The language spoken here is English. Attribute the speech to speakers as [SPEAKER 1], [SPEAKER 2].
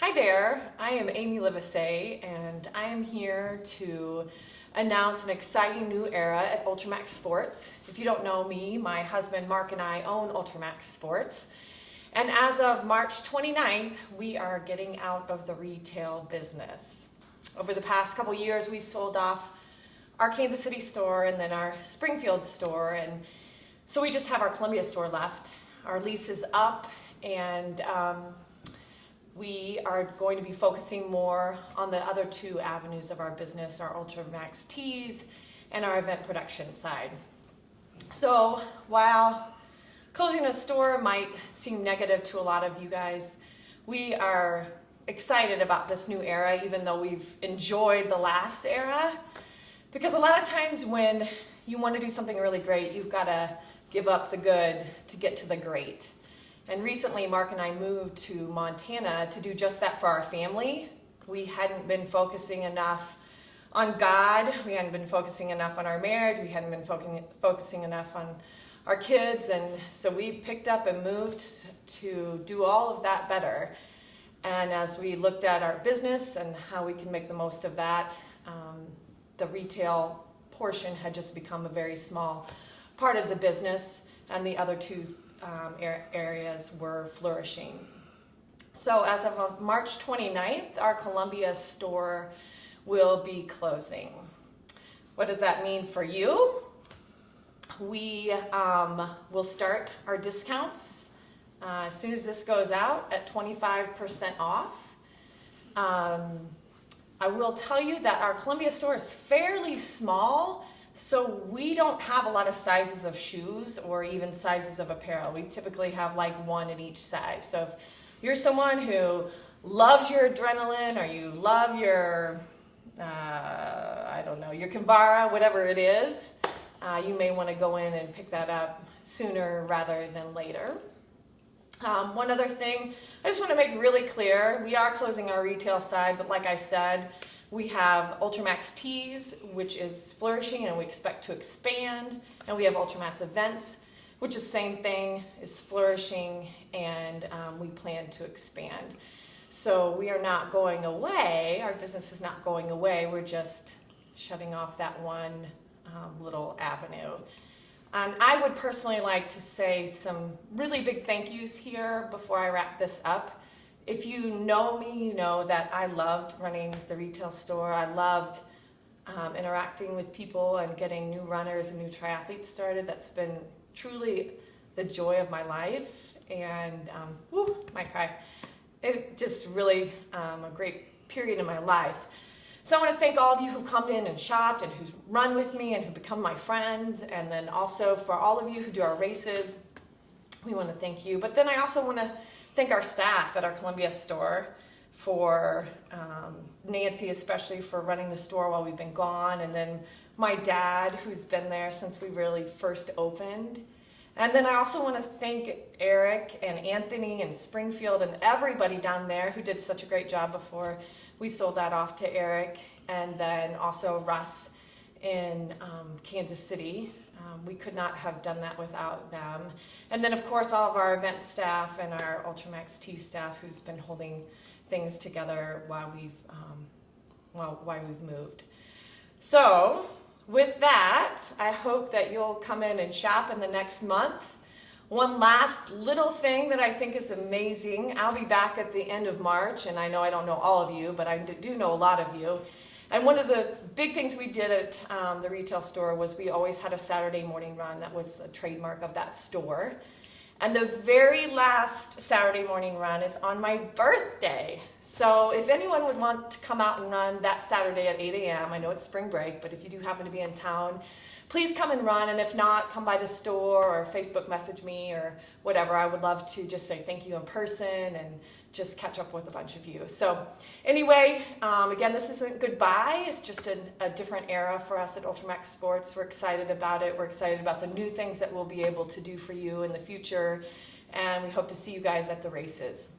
[SPEAKER 1] Hi there, I am Amy Livesay, and I am here to announce an exciting new era at Ultramax Sports. If you don't know me, my husband Mark and I own Ultramax Sports. And as of March 29th, we are getting out of the retail business. Over the past couple years, we sold off our Kansas City store and then our Springfield store, and so we just have our Columbia store left. Our lease is up, and we are going to be focusing more on the other two avenues of our business, our Ultramax tees and our event production side. So while closing a store might seem negative to a lot of you guys, we are excited about this new era, even though we've enjoyed the last era. Because a lot of times when you want to do something really great, you've got to give up the good to get to the great. And recently, Mark and I moved to Montana to do just that for our family. We hadn't been focusing enough on God. We hadn't been focusing enough on our marriage. We hadn't been focusing enough on our kids. And so we picked up and moved to do all of that better. And as we looked at our business and how we can make the most of that, the retail portion had just become a very small part of the business, and the other two areas were flourishing. So as of March 29th, our Columbia store will be closing. What does that mean for you? We will start our discounts as soon as this goes out at 25% off. I will tell you that our Columbia store is fairly small, so we don't have a lot of sizes of shoes or even sizes of apparel. We typically have like one in each size. So if you're someone who loves your adrenaline, or you love your, your Kinvara, whatever it is, you may want to go in and pick that up sooner rather than later. One other thing, I just want to make really clear, we are closing our retail side, but like I said, we have Ultramax Tees, which is flourishing and we expect to expand, and we have Ultramax Events, which is the same thing, is flourishing, and we plan to expand. So we are not going away, our business is not going away, we're just shutting off that one little avenue. And I would personally like to say some really big thank yous here before I wrap this up. If you know me, you know that I loved running the retail store. I loved interacting with people and getting new runners and new triathletes started. That's been truly the joy of my life. And, might cry. It just really a great period in my life. So I want to thank all of you who've come in and shopped and who've run with me and who've become my friends. And then also for all of you who do our races, we want to thank you. But then I also want to thank our staff at our Columbia store, for Nancy especially for running the store while we've been gone, and then my dad who's been there since we really first opened. And then I also want to thank Eric and Anthony and Springfield and everybody down there who did such a great job before we sold that off to Eric, and then also Russ in Kansas City. We could not have done that without them. And then of course all of our event staff and our Ultramax T staff who's been holding things together while we've moved. So with that, I hope that you'll come in and shop in the next month. One last little thing that I think is amazing, I'll be back at the end of March, and I know I don't know all of you, but I do know a lot of you. And one of the big things we did at the retail store was we always had a Saturday morning run. That was the trademark of that store. And the very last Saturday morning run is on my birthday. So if anyone would want to come out and run that Saturday at 8 a.m., I know it's spring break, but if you do happen to be in town, please come and run. And if not, come by the store or Facebook message me or whatever. I would love to just say thank you in person and just catch up with a bunch of you. So anyway, again, this isn't goodbye. It's just a different era for us at Ultramax Sports. We're excited about it. We're excited about the new things that we'll be able to do for you in the future. And we hope to see you guys at the races.